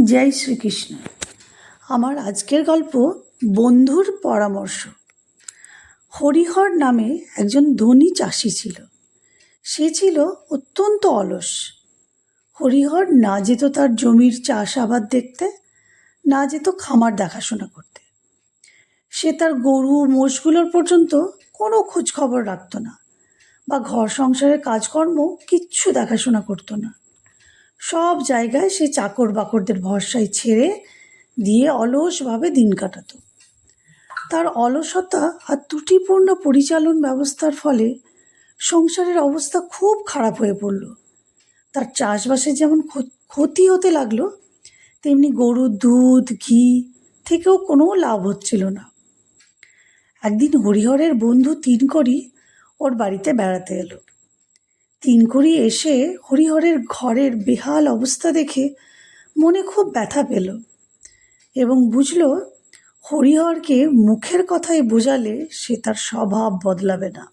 জয় শ্রীকৃষ্ণ। আমার আজকের গল্প বন্ধুর পরামর্শ। হরিহর নামে একজন ধনী চাষি ছিল। সে ছিল অত্যন্ত অলস। হরিহর না যেত তার জমির চাষাবাদ দেখতে, না যেত খামার দেখাশোনা করতে। সে তার গরু মোষগুলোর পর্যন্ত কোনো খোঁজ খবর রাখত না, বা ঘর সংসারের কাজকর্ম কিচ্ছু দেখাশোনা করতো না। সব জায়গায় সে চাকর বাকরদের ভরসায় ছেড়ে দিয়ে অলসভাবে দিন কাটাতো। তার অলসতা আর ত্রুটিপূর্ণ পরিচালন ব্যবস্থার ফলে সংসারের অবস্থা খুব খারাপ হয়ে পড়ল। তার চাষবাসে যেমন ক্ষতি হতে লাগলো, তেমনি গরুর দুধ ঘি থেকেও কোনো লাভ হচ্ছিল না। একদিন হরিহরের বন্ধু তিনকড়ি ওর বাড়িতে বেড়াতে এলো। তিনকড়ি এসে হরিহরের ঘরের বেহাল অবস্থা দেখে মনে খুব ব্যথা পেল এবং বুঝল হরিহরকে মুখের কথায় বোঝালে সে তার স্বভাব বদলাবে না।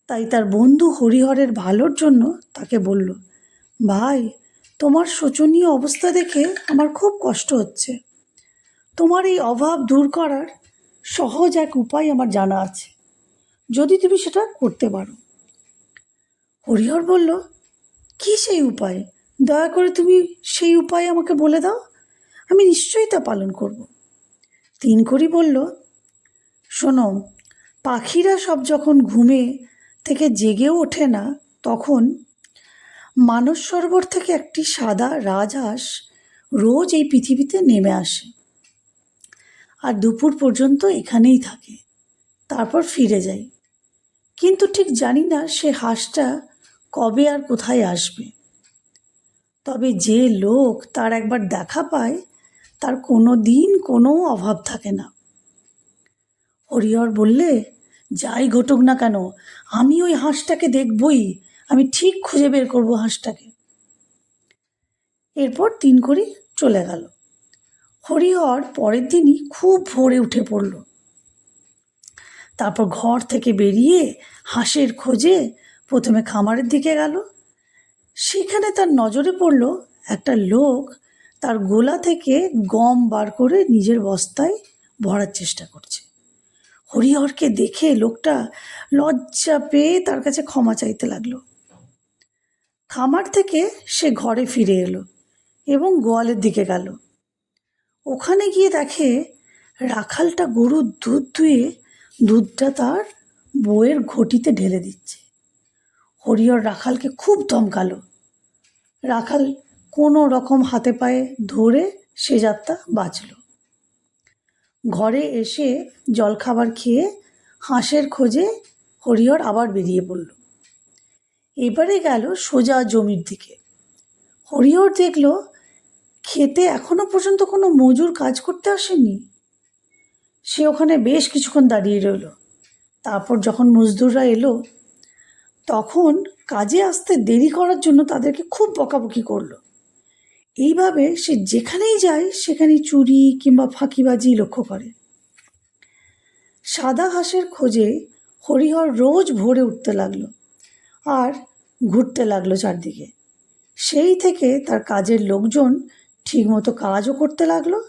তাই তার বন্ধু হরিহরের ভালোর জন্য তাকে বলল, ভাই, তোমার শোচনীয় অবস্থা দেখে আমার খুব কষ্ট হচ্ছে। তোমার এই অভাব দূর করার সহজ এক উপায় আমার জানা আছে, যদি তুমি সেটা করতে পারো। হরিহর বলল, কি সেই উপায়? দয়া করে তুমি সেই উপায় আমাকে বলে দাও, আমি নিশ্চয়ই তা পালন করব। তিনকড়ি বলল, শোনো, পাখিরা সব যখন ঘুমে থেকে জেগেও ওঠে না, তখন মানস সরোবর থেকে একটি সাদা রাজহাঁস রোজ এই পৃথিবীতে নেমে আসে আর দুপুর পর্যন্ত এখানেই থাকে, তারপর ফিরে যায়। কিন্তু ঠিক জানি না সে হাঁসটা কবে আর কোথায় আসবে। তবে যে লোক তার একবার দেখা পায়, তার কোনো দিন কোনো অভাব থাকে না। হরিহর বললে, যাই ঘটুক না কেন, আমি ওই হাঁসটাকে দেখবই। আমি ঠিক খুঁজে বের করব হাঁসটাকে। এরপর তিনকড়ি চলে গেল। হরিহর পরের দিনই খুব ভোরে উঠে পড়ল। তারপর ঘর থেকে বেরিয়ে হাঁসের খোঁজে প্রথমে খামারের দিকে গেল। সেখানে তার নজরে পড়ল একটা লোক তার গোলা থেকে গম বার করে নিজের বস্তায় ভরার চেষ্টা করছে। হরিহরকে দেখে লোকটা লজ্জা পেয়ে তার কাছে ক্ষমা চাইতে লাগলো। খামার থেকে সে ঘরে ফিরে এলো এবং গোয়ালের দিকে গেল। ওখানে গিয়ে দেখে রাখালটা গরুর দুধ ধুয়ে দুধটা তার বউয়ের ঘটিতে ঢেলে দিচ্ছে। হরিহর রাখালকে খুব ধমকালো। রাখাল কোনো রকম হাতে পায়ে ধরে সে যাত্রা বাঁচল। ঘরে এসে জলখাবার খেয়ে হাঁসের খোঁজে হরিহর আবার বেরিয়ে পড়ল। এবারে গেল সোজা জমির দিকে। হরিহর দেখল খেতে এখনো পর্যন্ত কোনো মজুর কাজ করতে আসেনি। সে ওখানে বেশ কিছুক্ষণ দাঁড়িয়ে রইল। তারপর যখন মজদুররা এলো, তখন কাজে আসতে দেরি করার জন্য তাদেরকে খুব বকাবকি করলো। এইভাবে সে যেখানেই যায় সেখানেই চুরি কিংবা ফাঁকিবাজি লক্ষ্য করে। সাদা হাঁসের খোঁজে হরিহর রোজ ভোরে উঠতে লাগলো আর ঘুরতে লাগলো চারদিকে। সেই থেকে তার কাজের লোকজন ঠিকমতো কাজও করতে লাগলো।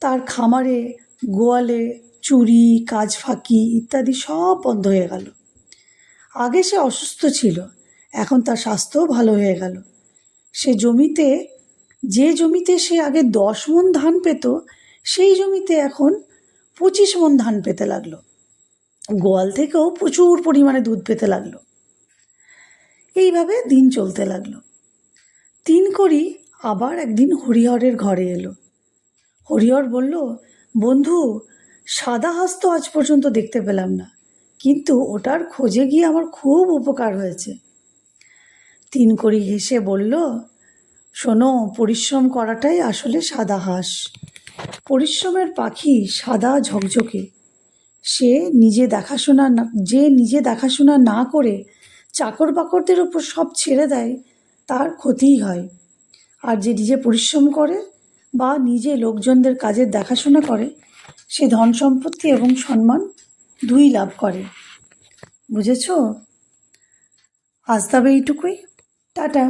তার খামারে, গোয়ালে চুরি, কাজ ফাঁকি ইত্যাদি সব বন্ধ হয়ে গেল। আগে সে অসুস্থ ছিল, এখন তার স্বাস্থ্যও ভালো হয়ে গেল। যে জমিতে সে আগে 10 মণ ধান পেত, সেই জমিতে এখন 25 মণ ধান পেতে লাগলো। গোয়াল থেকেও প্রচুর পরিমাণে দুধ পেতে লাগলো। এইভাবে দিন চলতে লাগলো। তিনকড়ি আবার একদিন হরিহরের ঘরে এলো। হরিহর বলল, বন্ধু, সাদা হাঁস তো আজ পর্যন্ত দেখতে পেলাম না, কিন্তু ওটার খোঁজে গিয়ে আমার খুব উপকার হয়েছে। তিনকড়ি হেসে বলল, শোনো, পরিশ্রম করাটাই আসলে সাদা হাঁস। পরিশ্রমের পাখি সাদা ঝকঝকে। যে নিজে দেখাশোনা না করে চাকর বাকরদের ওপর সব ছেড়ে দেয়, তার ক্ষতিই হয়। আর যে নিজে পরিশ্রম করে বা নিজে লোকজনদের কাজের দেখাশোনা করে, সে ধন সম্পত্তি এবং সম্মান দুই লাভ করে। বুঝেছ? আজ তবে এইটুকুই। টাটা।